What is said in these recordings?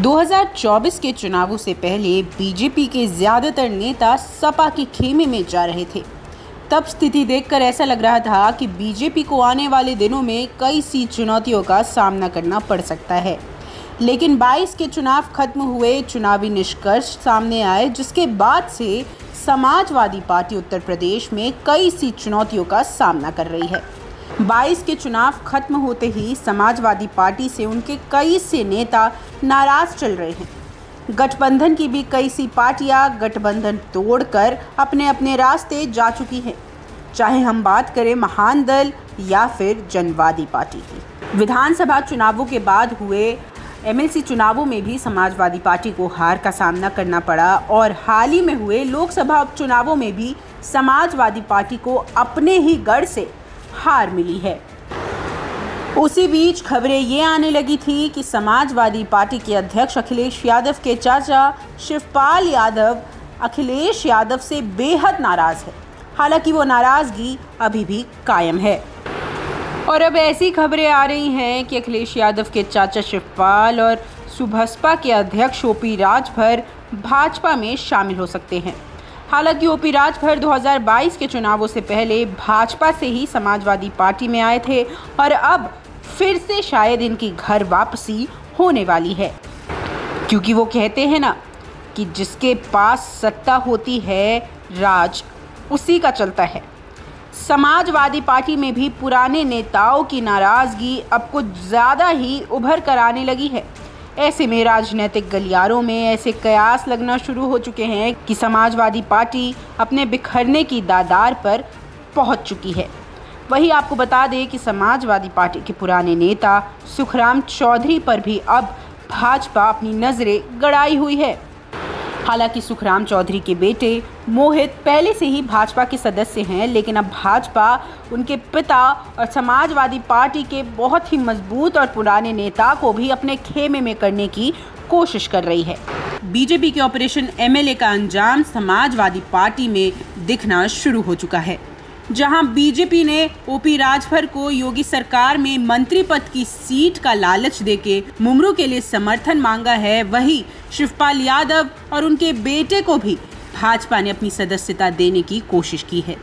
2024 के चुनावों से पहले बीजेपी के ज़्यादातर नेता सपा के खेमे में जा रहे थे। तब स्थिति देखकर ऐसा लग रहा था कि बीजेपी को आने वाले दिनों में कई सी चुनौतियों का सामना करना पड़ सकता है। लेकिन 22 के चुनाव खत्म हुए, चुनावी निष्कर्ष सामने आए, जिसके बाद से समाजवादी पार्टी उत्तर प्रदेश में कई सी चुनौतियों का सामना कर रही है। 22 के चुनाव खत्म होते ही समाजवादी पार्टी से उनके कई से नेता नाराज चल रहे हैं। गठबंधन की भी कई सी पार्टियां गठबंधन तोड़कर अपने अपने रास्ते जा चुकी हैं, चाहे हम बात करें महान दल या फिर जनवादी पार्टी की। विधानसभा चुनावों के बाद हुए एमएलसी चुनावों में भी समाजवादी पार्टी को हार का सामना करना पड़ा और हाल ही में हुए लोकसभा उपचुनावों में भी समाजवादी पार्टी को अपने ही गढ़ से हार मिली है। उसी बीच खबरें ये आने लगी थी कि समाजवादी पार्टी के अध्यक्ष अखिलेश यादव के चाचा शिवपाल यादव अखिलेश यादव से बेहद नाराज है। हालांकि वो नाराजगी अभी भी कायम है और अब ऐसी खबरें आ रही हैं कि अखिलेश यादव के चाचा शिवपाल और सुबसपा के अध्यक्ष ओपी राजभर भाजपा में शामिल हो सकते हैं। हालांकि ओपी राजभर 2022 के चुनावों से पहले भाजपा से ही समाजवादी पार्टी में आए थे और अब फिर से शायद इनकी घर वापसी होने वाली है, क्योंकि वो कहते हैं ना कि जिसके पास सत्ता होती है राज उसी का चलता है। समाजवादी पार्टी में भी पुराने नेताओं की नाराज़गी अब कुछ ज़्यादा ही उभर कर आने लगी है। ऐसे में राजनीतिक गलियारों में ऐसे कयास लगना शुरू हो चुके हैं कि समाजवादी पार्टी अपने बिखरने की दादार पर पहुंच चुकी है। वहीं आपको बता दें कि समाजवादी पार्टी के पुराने नेता सुखराम चौधरी पर भी अब भाजपा अपनी नज़रें गड़ाई हुई है। हालांकि सुखराम चौधरी के बेटे मोहित पहले से ही भाजपा के सदस्य हैं, लेकिन अब भाजपा उनके पिता और समाजवादी पार्टी के बहुत ही मजबूत और पुराने नेता को भी अपने खेमे में करने की कोशिश कर रही है। बीजेपी के ऑपरेशन एमएलए का अंजाम समाजवादी पार्टी में दिखना शुरू हो चुका है। जहां बीजेपी ने ओपी राजभर को योगी सरकार में मंत्री पद की सीट का लालच देके मुमरू के लिए समर्थन मांगा है, वहीं शिवपाल यादव और उनके बेटे को भी भाजपा ने अपनी सदस्यता देने की कोशिश की है।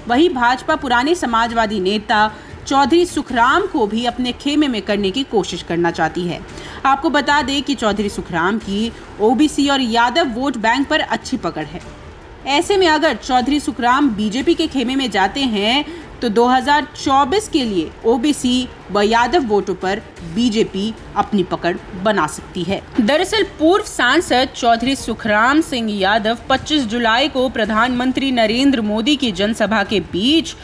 वहीं भाजपा पुराने समाजवादी नेता चौधरी सुखराम को भी अपने खेमे में करने की कोशिश करना चाहती है। आपको बता दें कि चौधरी सुखराम की ओबीसी और यादव वोट बैंक पर अच्छी पकड़ है। ऐसे में अगर चौधरी सुखराम बीजेपी के खेमे में जाते हैं तो 2024 के लिए ओबीसी व यादव वोटों पर बीजेपी अपनी पकड़ बना सकती है। दरअसल पूर्व सांसद चौधरी सुखराम सिंह यादव 25 जुलाई को प्रधानमंत्री नरेंद्र मोदी की जनसभा के बीच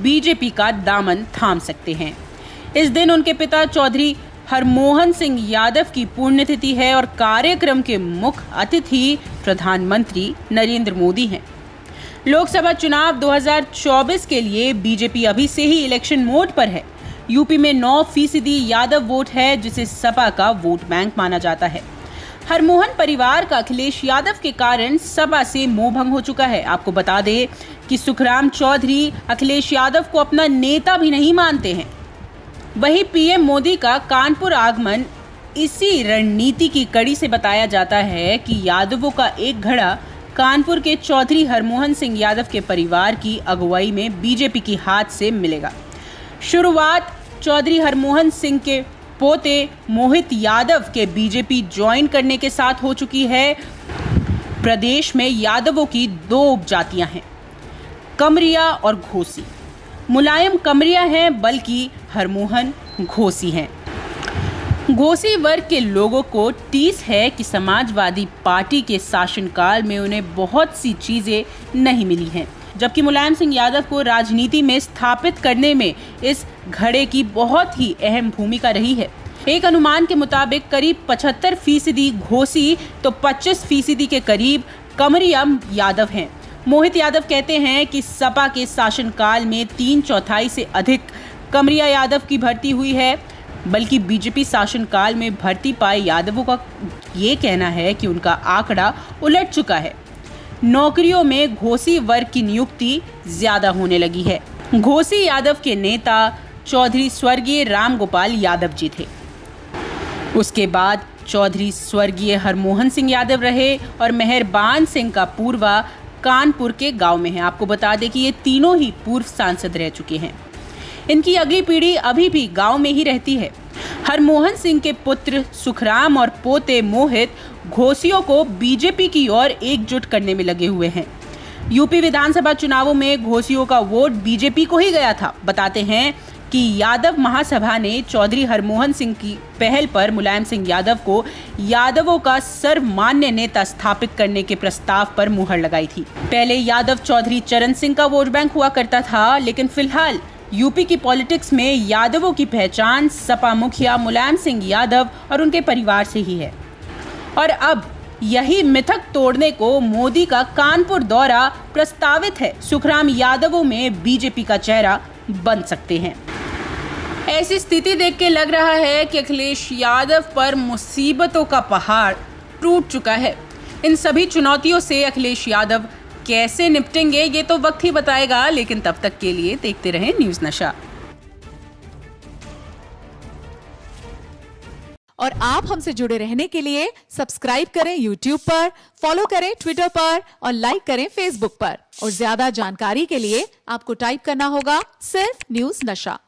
बीजेपी का दामन थाम सकते हैं। इस दिन उनके पिता चौधरी हरमोहन सिंह यादव की पुण्यतिथि है और कार्यक्रम के मुख्य अतिथि प्रधानमंत्री नरेंद्र मोदी हैं। लोकसभा चुनाव 2024 के लिए बीजेपी अभी से ही इलेक्शन मोड पर है। यूपी में 9% यादव वोट है, जिसे सपा का वोट बैंक माना जाता है। हरमोहन परिवार का अखिलेश यादव के कारण सपा से मोहभंग हो चुका है। आपको बता दें कि सुखराम चौधरी अखिलेश यादव को अपना नेता भी नहीं मानते हैं। वहीं पीएम मोदी का कानपुर आगमन इसी रणनीति की कड़ी से बताया जाता है कि यादवों का एक घड़ा कानपुर के चौधरी हरमोहन सिंह यादव के परिवार की अगुवाई में बीजेपी की हाथ से मिलेगा। शुरुआत चौधरी हरमोहन सिंह के पोते मोहित यादव के बीजेपी ज्वाइन करने के साथ हो चुकी है। प्रदेश में यादवों की 2 उपजातियां हैं, कमरिया और घोसी। मुलायम कमरिया हैं, बल्कि हरमोहन घोसी हैं। घोसी वर्ग के लोगों को टीस है कि समाजवादी पार्टी के शासनकाल में उन्हें बहुत सी चीज़ें नहीं मिली हैं, जबकि मुलायम सिंह यादव को राजनीति में स्थापित करने में इस घड़े की बहुत ही अहम भूमिका रही है। एक अनुमान के मुताबिक करीब 75% घोसी तो 25% के करीब कमरिया यादव हैं। मोहित यादव कहते हैं कि सपा के शासनकाल में 3/4 से अधिक कमरिया यादव की भर्ती हुई है, बल्कि बीजेपी शासनकाल में भर्ती पाए यादवों का ये कहना है कि उनका आंकड़ा उलट चुका है। नौकरियों में घोसी वर्ग की नियुक्ति ज़्यादा होने लगी है। घोसी यादव के नेता चौधरी स्वर्गीय राम गोपाल यादव जी थे। उसके बाद चौधरी स्वर्गीय हरमोहन सिंह यादव रहे और मेहरबान सिंह का पूर्वा कानपुर के गांव में है। आपको बता दें कि ये तीनों ही पूर्व सांसद रह चुके हैं। इनकी अगली पीढ़ी अभी भी गांव में ही रहती है। हरमोहन सिंह के पुत्र सुखराम और पोते मोहित घोषियों को बीजेपी की ओर एकजुट करने में लगे हुए हैं। यूपी विधानसभा चुनावों में घोषियों का वोट बीजेपी को ही गया था। बताते हैं कि यादव महासभा ने चौधरी हरमोहन सिंह की पहल पर मुलायम सिंह यादव को यादवों का सर्वमान्य नेता स्थापित करने के प्रस्ताव पर मुहर लगाई थी। पहले यादव चौधरी चरण सिंह का वोट बैंक हुआ करता था, लेकिन फिलहाल यूपी की पॉलिटिक्स में यादवों की पहचान सपा मुखिया मुलायम सिंह यादव और उनके परिवार से ही है। और अब यही मिथक तोड़ने को मोदी का कानपुर दौरा प्रस्तावित है। सुखराम यादवों में बीजेपी का चेहरा बन सकते हैं। ऐसी स्थिति देख के लग रहा है कि अखिलेश यादव पर मुसीबतों का पहाड़ टूट चुका है। इन सभी चुनौतियों से अखिलेश यादव कैसे निपटेंगे ये तो वक्त ही बताएगा, लेकिन तब तक के लिए देखते रहें न्यूज़ नशा। और आप हमसे जुड़े रहने के लिए सब्सक्राइब करें YouTube पर, फॉलो करें Twitter पर और लाइक करें Facebook पर। और ज्यादा जानकारी के लिए आपको टाइप करना होगा सिर्फ न्यूज़ नशा।